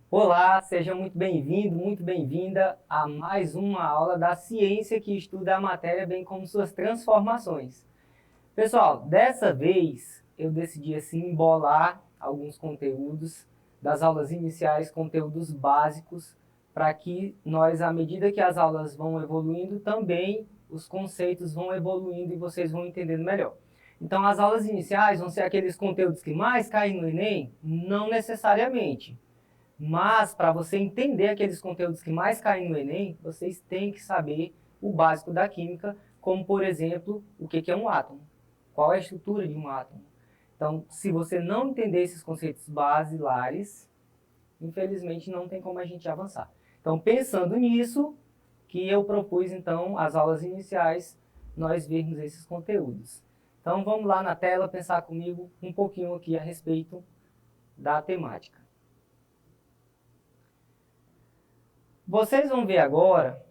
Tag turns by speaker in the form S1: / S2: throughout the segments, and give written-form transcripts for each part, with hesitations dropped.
S1: Olá, seja muito bem-vindo, muito bem-vinda a mais uma aula da ciência que estuda a matéria, bem como suas transformações. Pessoal, dessa vez eu decidi assim embolar alguns conteúdos das aulas iniciais, conteúdos básicos, para que nós, à medida que as aulas vão evoluindo, também os conceitos vão evoluindo e vocês vão entendendo melhor. Então, as aulas iniciais vão ser aqueles conteúdos que mais caem no Enem? Não necessariamente. Mas, para você entender aqueles conteúdos que mais caem no Enem, vocês têm que saber o básico da química, como, por exemplo, o que é um átomo, qual é a estrutura de um átomo. Então, se você não entender esses conceitos basilares, infelizmente não tem como a gente avançar. Então, pensando nisso, que eu propus, então, as aulas iniciais, nós vermos esses conteúdos. Então, vamos lá na tela pensar comigo um pouquinho aqui a respeito da temática. Vocês vão ver agora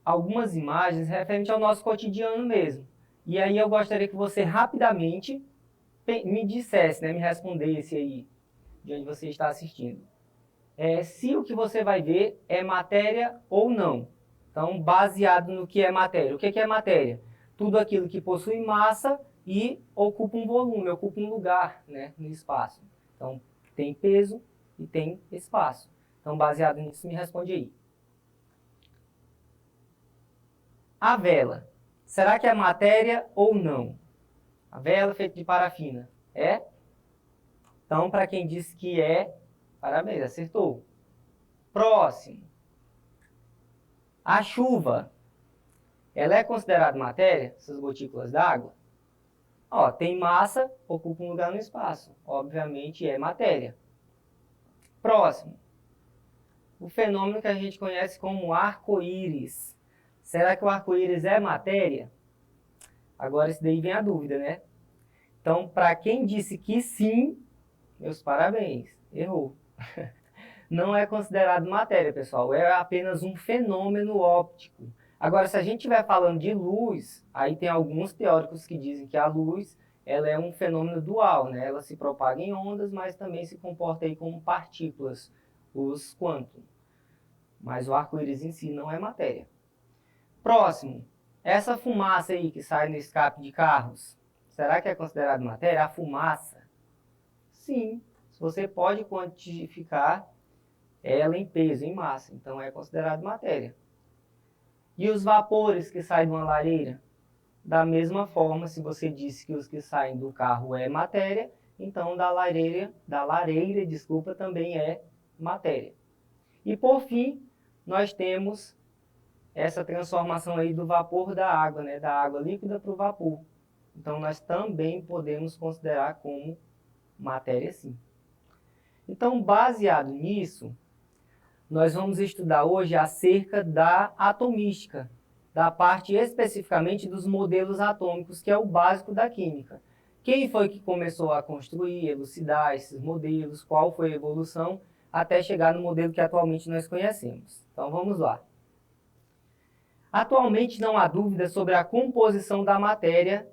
S1: algumas imagens referentes ao nosso cotidiano mesmo. E aí eu gostaria que você rapidamente me dissesse, me respondesse aí, de onde você está assistindo. Se o que você vai ver é matéria ou não. Então, baseado no que é matéria. O que é matéria? Tudo aquilo que possui massa e ocupa um volume, ocupa um lugar, no espaço. Então, tem peso e tem espaço. Então, baseado nisso, me responde aí. A vela, será que é matéria ou não? A vela feita de parafina, é? Então, para quem disse que é, parabéns, acertou. Próximo. A chuva, ela é considerada matéria, essas gotículas d'água? Ó, tem massa, ocupa um lugar no espaço. Obviamente é matéria. Próximo. O fenômeno que a gente conhece como arco-íris. Será que o arco-íris é matéria? Agora, isso daí vem a dúvida, né? Então, para quem disse que sim, meus parabéns, errou. Não é considerado matéria, pessoal, é apenas um fenômeno óptico. Agora, se a gente estiver falando de luz, aí tem alguns teóricos que dizem que a luz ela é um fenômeno dual, né? Ela se propaga em ondas, mas também se comporta aí como partículas, os quantum. Mas o arco-íris em si não é matéria. Próximo, essa fumaça aí que sai no escape de carros, será que é considerado matéria? A fumaça? Sim, você pode quantificar ela em peso, em massa, então é considerado matéria. E os vapores que saem de uma lareira? Da mesma forma, se você disse que os que saem do carro é matéria, então da lareira, desculpa, também é matéria. E por fim, nós temos essa transformação aí do vapor da água, da água líquida para o vapor. Então nós também podemos considerar como matéria sim. Então, baseado nisso, nós vamos estudar hoje acerca da atomística, da parte especificamente dos modelos atômicos, que é o básico da química. Quem foi que começou a construir, elucidar esses modelos, qual foi a evolução, até chegar no modelo que atualmente nós conhecemos. Então vamos lá. Atualmente não há dúvida sobre a composição da matéria.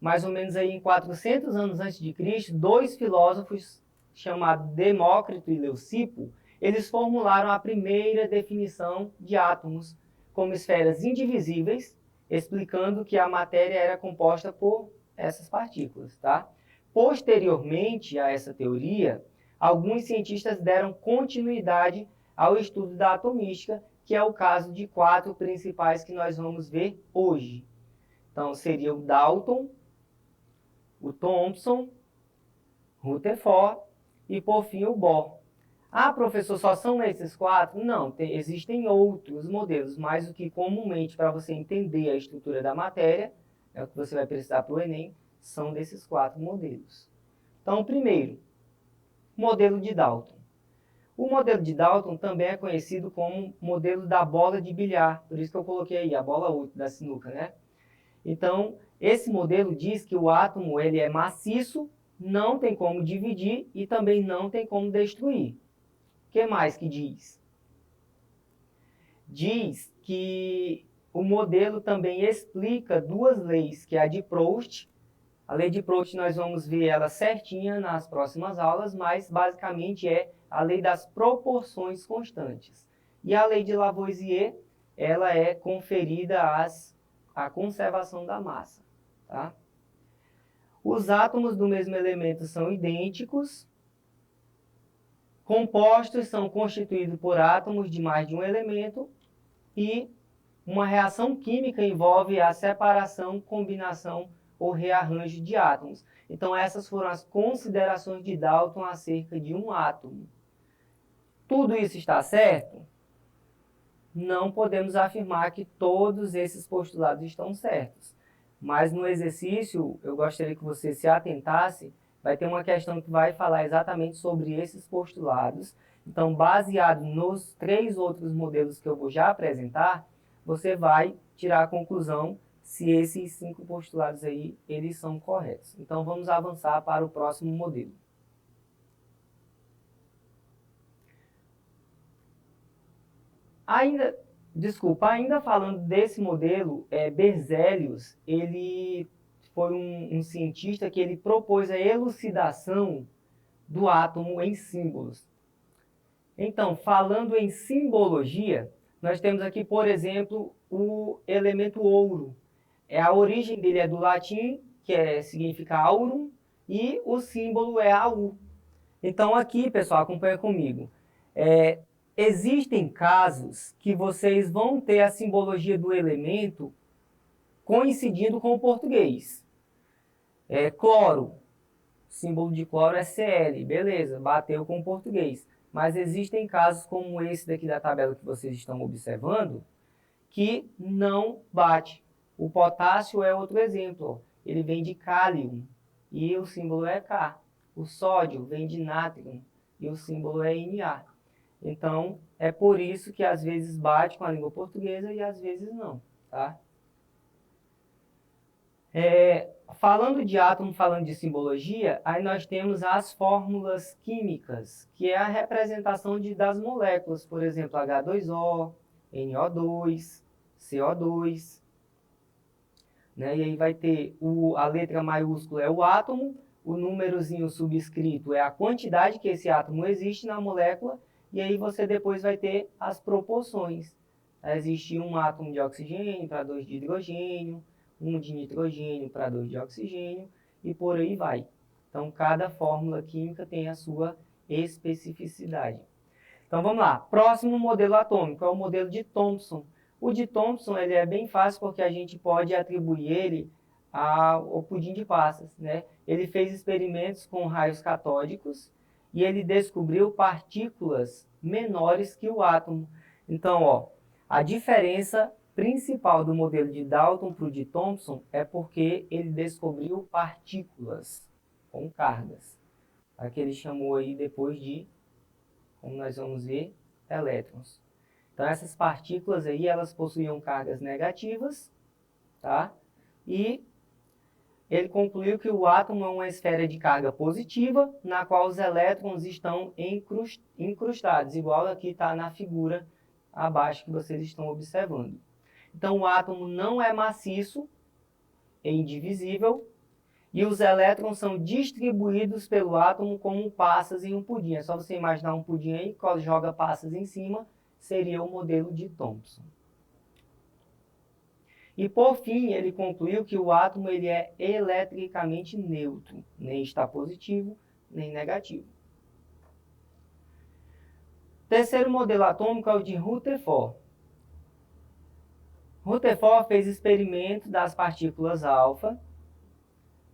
S1: Mais ou menos aí em 400 anos antes de Cristo, dois filósofos chamados Demócrito e Leucipo, eles formularam a primeira definição de átomos como esferas indivisíveis, explicando que a matéria era composta por essas partículas, tá? Posteriormente a essa teoria, alguns cientistas deram continuidade ao estudo da atomística, que é o caso de quatro principais que nós vamos ver hoje. Então, seria o Dalton, o Thomson, Rutherford e, por fim, o Bohr. Ah, professor, só são esses quatro? Não, existem outros modelos, mas o que comumente, para você entender a estrutura da matéria, é o que você vai precisar para o Enem, são desses quatro modelos. Então, primeiro, modelo de Dalton. O modelo de Dalton também é conhecido como modelo da bola de bilhar, por isso que eu coloquei aí a bola 8 da sinuca, né? Então, esse modelo diz que o átomo ele é maciço, não tem como dividir e também não tem como destruir. O que mais que diz? Diz que o modelo também explica duas leis, que é a de Proust. A lei de Proust nós vamos ver ela certinha nas próximas aulas, mas basicamente é a lei das proporções constantes. E a lei de Lavoisier, ela é conferida à conservação da massa. Tá? Os átomos do mesmo elemento são idênticos. Compostos são constituídos por átomos de mais de um elemento e uma reação química envolve a separação, combinação ou rearranjo de átomos. Então, essas foram as considerações de Dalton acerca de um átomo. Tudo isso está certo? Não podemos afirmar que todos esses postulados estão certos. Mas no exercício, eu gostaria que você se atentasse, vai ter uma questão que vai falar exatamente sobre esses postulados. Então, baseado nos 3 outros modelos que eu vou já apresentar, você vai tirar a conclusão se esses 5 postulados aí, eles são corretos. Então, vamos avançar para o próximo modelo. Ainda falando desse modelo, Berzelius, ele foi um cientista que ele propôs a elucidação do átomo em símbolos. Então, falando em simbologia, nós temos aqui, por exemplo, o elemento ouro. A origem dele é do latim, que significa aurum, e o símbolo é AU. Então, aqui, pessoal, acompanha comigo. Existem casos que vocês vão ter a simbologia do elemento coincidindo com o português. Cloro, símbolo de cloro é Cl, beleza, bateu com o português. Mas existem casos como esse daqui da tabela que vocês estão observando, que não bate. O potássio é outro exemplo, ele vem de cálium e o símbolo é K. O sódio vem de nátrium e o símbolo é Na. Então, é por isso que às vezes bate com a língua portuguesa e às vezes não, tá? Falando de átomo, falando de simbologia, aí nós temos as fórmulas químicas, que é a representação das moléculas, por exemplo, H2O, NO2, CO2, né? E aí vai ter a letra maiúscula é o átomo, o númerozinho subscrito é a quantidade que esse átomo existe na molécula, e aí você depois vai ter as proporções. Existe um átomo de oxigênio para 2 de hidrogênio, 1 de nitrogênio para 2 de oxigênio, e por aí vai. Então, cada fórmula química tem a sua especificidade. Então, vamos lá. Próximo modelo atômico é o modelo de Thomson. O de Thomson ele é bem fácil porque a gente pode atribuir ele ao pudim de passas, né? Ele fez experimentos com raios catódicos e ele descobriu partículas menores que o átomo. Então, a diferença principal do modelo de Dalton para o de Thomson é porque ele descobriu partículas com cargas. A que ele chamou aí depois de, como nós vamos ver, elétrons. Então, essas partículas aí, elas possuíam cargas negativas, tá? E ele concluiu que o átomo é uma esfera de carga positiva, na qual os elétrons estão incrustados, igual aqui está na figura abaixo que vocês estão observando. Então, o átomo não é maciço, é indivisível, e os elétrons são distribuídos pelo átomo como passas em um pudim. É só você imaginar um pudim aí, que joga passas em cima, seria o modelo de Thomson. E por fim, ele concluiu que o átomo ele é eletricamente neutro, nem está positivo, nem negativo. Terceiro modelo atômico é o de Rutherford. Rutherford fez experimentos das partículas alfa.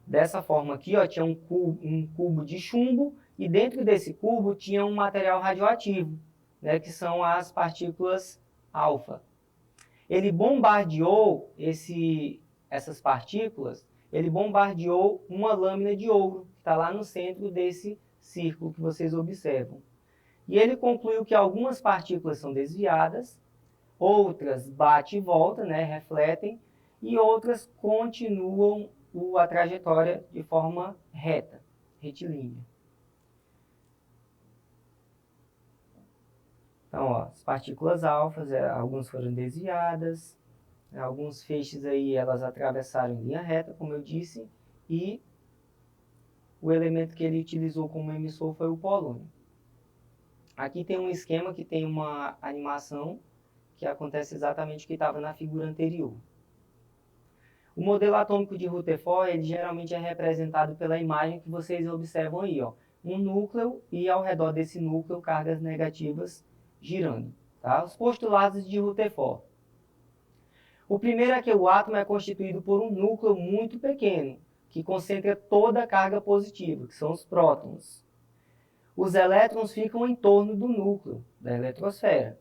S1: Dessa forma aqui, tinha um cubo de chumbo e dentro desse cubo tinha um material radioativo, né, que são as partículas alfa. Ele bombardeou essas partículas, ele bombardeou uma lâmina de ouro, que está lá no centro desse círculo que vocês observam. E ele concluiu que algumas partículas são desviadas, outras bate e volta, né, refletem, e outras continuam a trajetória de forma reta, retilínea. Então, as partículas alfas, algumas foram desviadas, alguns feixes aí elas atravessaram em linha reta, como eu disse, e o elemento que ele utilizou como emissor foi o polônio. Aqui tem um esquema que tem uma animação que acontece exatamente o que estava na figura anterior. O modelo atômico de Rutherford, ele geralmente é representado pela imagem que vocês observam aí, ó. Um núcleo e ao redor desse núcleo cargas negativas girando. Tá? Os postulados de Rutherford. O primeiro é que o átomo é constituído por um núcleo muito pequeno, que concentra toda a carga positiva, que são os prótons. Os elétrons ficam em torno do núcleo, da eletrosfera.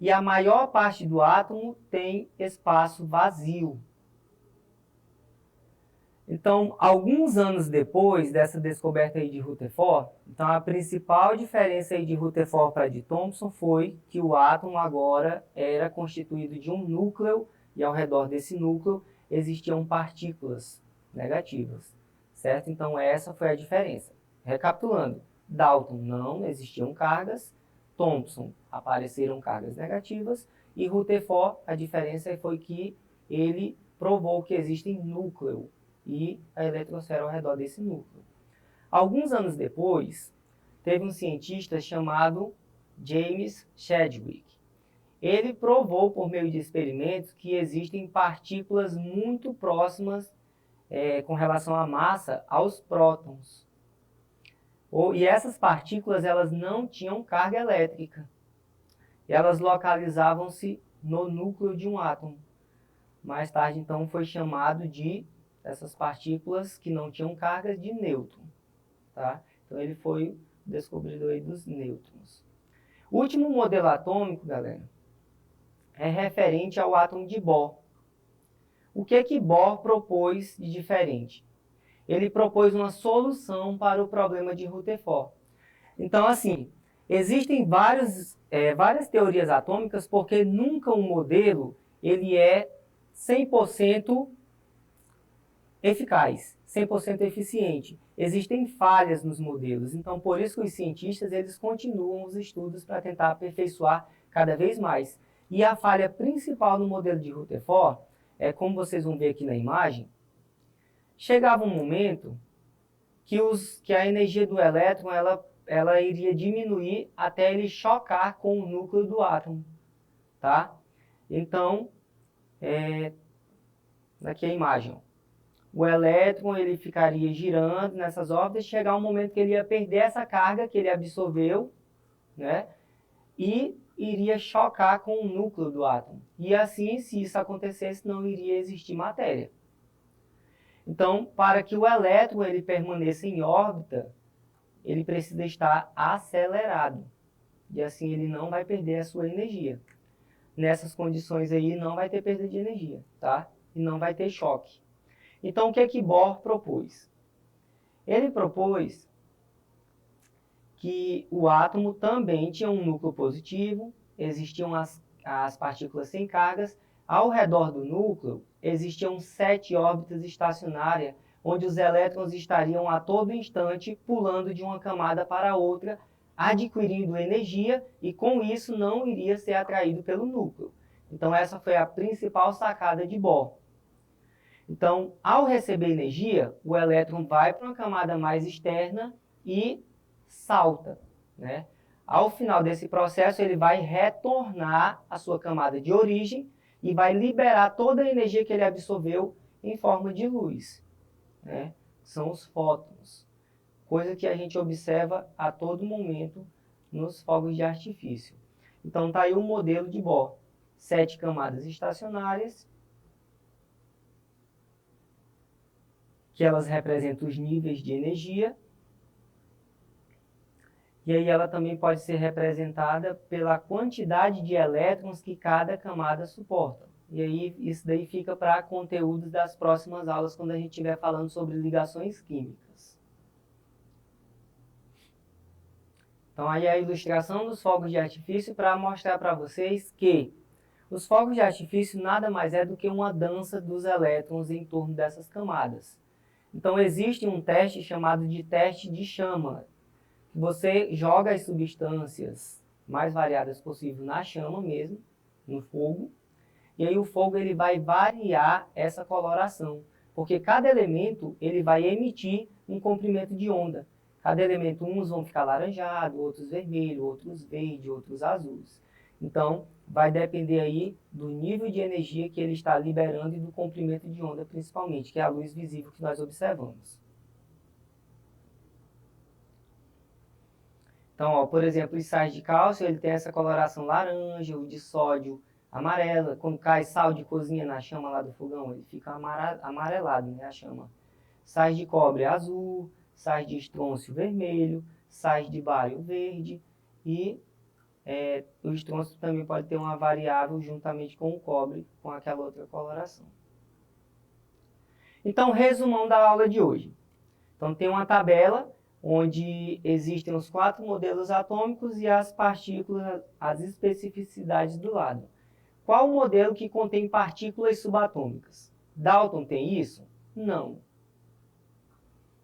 S1: E a maior parte do átomo tem espaço vazio. Então, alguns anos depois dessa descoberta aí de Rutherford, então a principal diferença aí de Rutherford para de Thomson foi que o átomo agora era constituído de um núcleo e ao redor desse núcleo existiam partículas negativas, certo? Então essa foi a diferença. Recapitulando, Dalton não existiam cargas, Thomson apareceram cargas negativas e Rutherford, a diferença foi que ele provou que existe núcleo e a eletrosfera ao redor desse núcleo. Alguns anos depois, teve um cientista chamado James Chadwick. Ele provou por meio de experimentos que existem partículas muito próximas com relação à massa aos prótons. E essas partículas elas não tinham carga elétrica. Elas localizavam-se no núcleo de um átomo. Mais tarde, então, foi chamado de essas partículas que não tinham carga de nêutron. Tá? Então, ele foi o descobridor aí dos nêutrons. O último modelo atômico, galera, é referente ao átomo de Bohr. O que Bohr propôs de diferente? Ele propôs uma solução para o problema de Rutherford. Então, assim, existem várias teorias atômicas porque nunca um modelo ele é 100% eficaz, 100% eficiente. Existem falhas nos modelos, então por isso que os cientistas eles continuam os estudos para tentar aperfeiçoar cada vez mais. E a falha principal no modelo de Rutherford é, como vocês vão ver aqui na imagem, chegava um momento que a energia do elétron ela iria diminuir até ele chocar com o núcleo do átomo, tá? Então, aqui a imagem. O elétron ele ficaria girando nessas órbitas, chegar um momento que ele ia perder essa carga que ele absorveu, né? E iria chocar com o núcleo do átomo. E assim, se isso acontecesse, não iria existir matéria. Então, para que o elétron ele permaneça em órbita, ele precisa estar acelerado. E assim ele não vai perder a sua energia. Nessas condições aí não vai ter perda de energia, tá? E não vai ter choque. Então, o que Bohr propôs? Ele propôs que o átomo também tinha um núcleo positivo, existiam as partículas sem cargas, ao redor do núcleo existiam 7 órbitas estacionárias, onde os elétrons estariam a todo instante pulando de uma camada para outra, adquirindo energia e com isso não iria ser atraído pelo núcleo. Então essa foi a principal sacada de Bohr. Então, ao receber energia, o elétron vai para uma camada mais externa e salta, né? Ao final desse processo, ele vai retornar à sua camada de origem e vai liberar toda a energia que ele absorveu em forma de luz, né? São os fótons, coisa que a gente observa a todo momento nos fogos de artifício. Então, está aí o modelo de Bohr. 7 camadas estacionárias, que elas representam os níveis de energia. E aí ela também pode ser representada pela quantidade de elétrons que cada camada suporta. E aí isso daí fica para conteúdos das próximas aulas, quando a gente estiver falando sobre ligações químicas. Então aí a ilustração dos fogos de artifício para mostrar para vocês que os fogos de artifício nada mais é do que uma dança dos elétrons em torno dessas camadas. Então existe um teste chamado de teste de chama. Você joga as substâncias mais variadas possível na chama mesmo, no fogo, e aí o fogo ele vai variar essa coloração, porque cada elemento ele vai emitir um comprimento de onda. Cada elemento, uns vão ficar laranjado, outros vermelho, outros verde, outros azuis. Então, vai depender aí do nível de energia que ele está liberando e do comprimento de onda, principalmente, que é a luz visível que nós observamos. Então, ó, por exemplo, os sais de cálcio, ele tem essa coloração laranja, o de sódio amarela. Quando cai sal de cozinha na chama lá do fogão, ele fica amarelado, né, a chama. Sais de cobre azul, sais de estrôncio vermelho, sais de bário verde e o estrôncio também pode ter uma variável juntamente com o cobre, com aquela outra coloração. Então, resumão da aula de hoje. Então, tem uma tabela onde existem os 4 modelos atômicos e as partículas, as especificidades do lado. Qual o modelo que contém partículas subatômicas? Dalton tem isso? Não.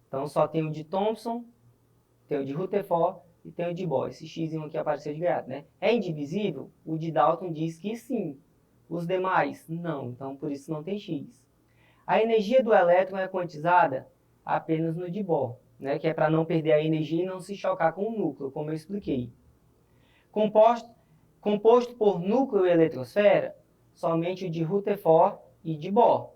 S1: Então, só tem o de Thomson, tem o de Rutherford e tem o de Bohr. Esse X aqui apareceu de gaiato, né? É indivisível? O de Dalton diz que sim. Os demais? Não. Então, por isso não tem X. A energia do elétron é quantizada apenas no de Bohr, né? Que é para não perder a energia e não se chocar com o núcleo, como eu expliquei. Composto por núcleo e eletrosfera, somente o de Rutherford e de Bohr.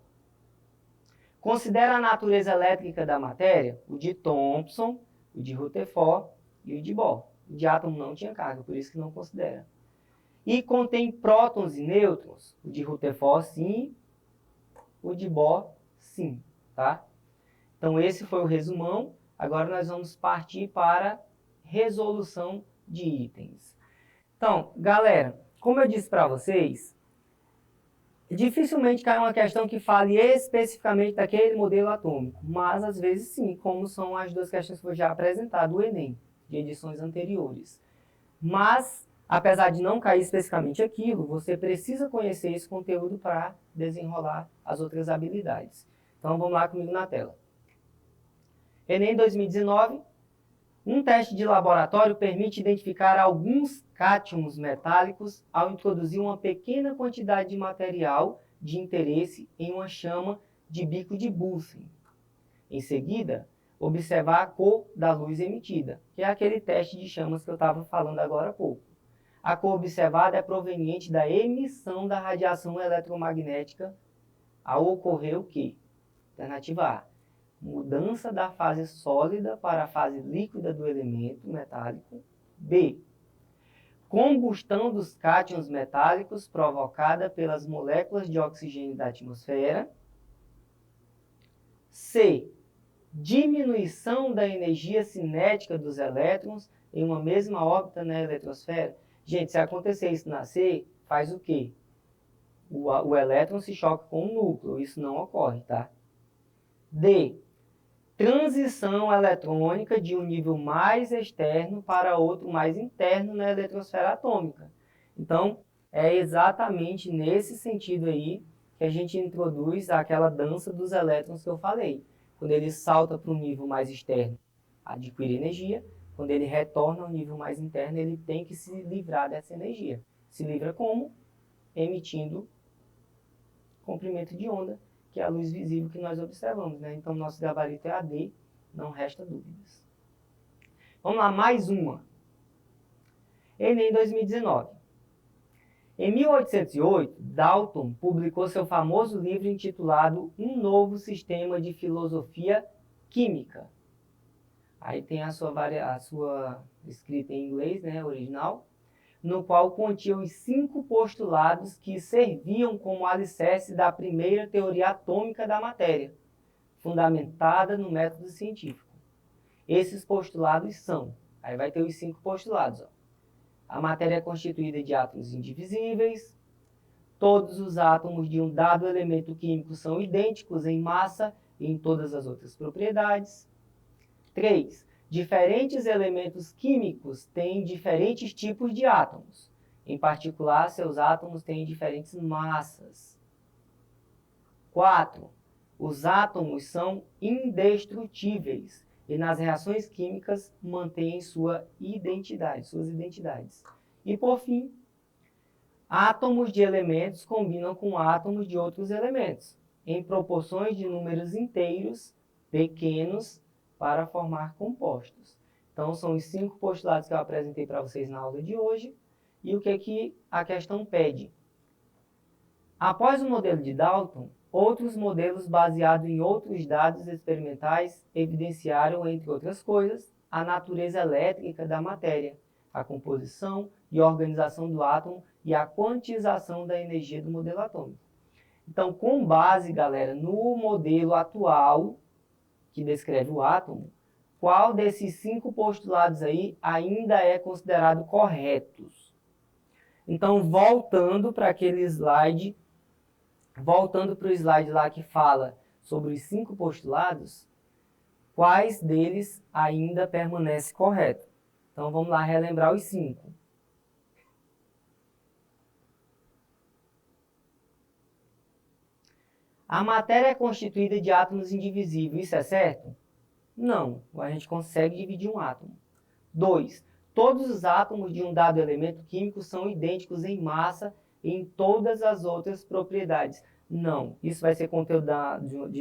S1: Considera a natureza elétrica da matéria, o de Thomson, o de Rutherford e o de Bohr. O de átomo não tinha carga, por isso que não considera. E contém prótons e nêutrons, o de Rutherford sim, o de Bohr sim, tá? Então esse foi o resumão. Agora nós vamos partir para resolução de itens. Então, galera, como eu disse para vocês, dificilmente cai uma questão que fale especificamente daquele modelo atômico, mas às vezes sim, como são as 2 questões que eu já apresentado do Enem, de edições anteriores. Mas, apesar de não cair especificamente aquilo, você precisa conhecer esse conteúdo para desenrolar as outras habilidades. Então vamos lá comigo na tela. Enem 2019, um teste de laboratório permite identificar alguns cátions metálicos ao introduzir uma pequena quantidade de material de interesse em uma chama de bico de Bunsen. Em seguida, observar a cor da luz emitida, que é aquele teste de chamas que eu estava falando agora há pouco. A cor observada é proveniente da emissão da radiação eletromagnética ao ocorrer o quê? Alternativa A. Mudança da fase sólida para a fase líquida do elemento metálico. B. Combustão dos cátions metálicos provocada pelas moléculas de oxigênio da atmosfera. C. Diminuição da energia cinética dos elétrons em uma mesma órbita na eletrosfera. Gente, se acontecer isso na C, faz o quê? O elétron se choca com o núcleo. Isso não ocorre, tá? D. Transição eletrônica de um nível mais externo para outro mais interno na eletrosfera atômica. Então, é exatamente nesse sentido aí que a gente introduz aquela dança dos elétrons que eu falei. Quando ele salta para um nível mais externo, adquire energia. Quando ele retorna ao nível mais interno, ele tem que se livrar dessa energia. Se livra como? Emitindo comprimento de onda, que é a luz visível que nós observamos, né? Então, nosso gabarito é AD, não resta dúvidas. Vamos lá, mais uma. Enem 2019. Em 1808, Dalton publicou seu famoso livro intitulado Um Novo Sistema de Filosofia Química. Aí tem a sua escrita em inglês, né, original, no qual continha os 5 postulados que serviam como alicerce da primeira teoria atômica da matéria, fundamentada no método científico. Esses postulados são, aí vai ter os 5 postulados, ó. A matéria é constituída de átomos indivisíveis, todos os átomos de um dado elemento químico são idênticos em massa e em todas as outras propriedades. 3. Diferentes elementos químicos têm diferentes tipos de átomos. Em particular, seus átomos têm diferentes massas. 4. Os átomos são indestrutíveis e nas reações químicas mantêm suas identidades. E por fim, átomos de elementos combinam com átomos de outros elementos, em proporções de números inteiros pequenos para formar compostos. Então, são os 5 postulados que eu apresentei para vocês na aula de hoje. E o que a questão pede? Após o modelo de Dalton, outros modelos baseados em outros dados experimentais evidenciaram, entre outras coisas, a natureza elétrica da matéria, a composição e organização do átomo e a quantização da energia do modelo atômico. Então, com base, galera, no modelo atual, que descreve o átomo, qual desses 5 postulados aí ainda é considerado corretos? Então, voltando para aquele slide, voltando para o slide lá que fala sobre os 5 postulados, quais deles ainda permanece correto? Então, vamos lá relembrar os 5. A matéria é constituída de átomos indivisíveis, isso é certo? Não, a gente consegue dividir um átomo. 2. Todos os átomos de um dado elemento químico são idênticos em massa e em todas as outras propriedades. Não, isso vai ser conteúdo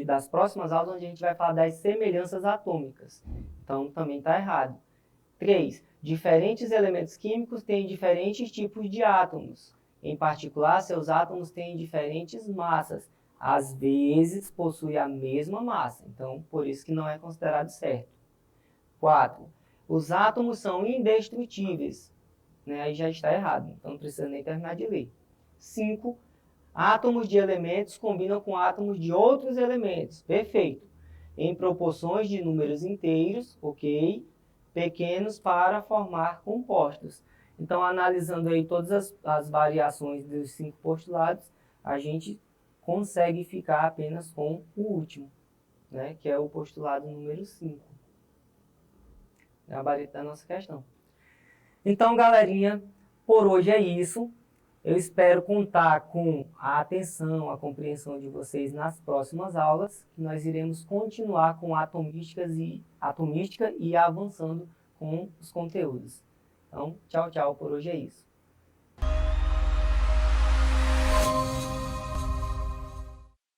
S1: das próximas aulas, onde a gente vai falar das semelhanças atômicas. Então, também está errado. 3. Diferentes elementos químicos têm diferentes tipos de átomos. Em particular, seus átomos têm diferentes massas. Às vezes, possuem a mesma massa. Então, por isso que não é considerado certo. 4. Os átomos são indestrutíveis. Né? Aí já está errado. Então, não precisa nem terminar de ler. 5. Átomos de elementos combinam com átomos de outros elementos. Perfeito. Em proporções de números inteiros, ok? Pequenos para formar compostos. Então, analisando aí todas as variações dos 5 postulados, a gente consegue ficar apenas com o último, né? Que é o postulado número 5. Gabarito da nossa questão. Então, galerinha, por hoje é isso. Eu espero contar com a atenção, a compreensão de vocês nas próximas aulas, que nós iremos continuar com atomística e avançando com os conteúdos. Então, tchau, tchau, por hoje é isso.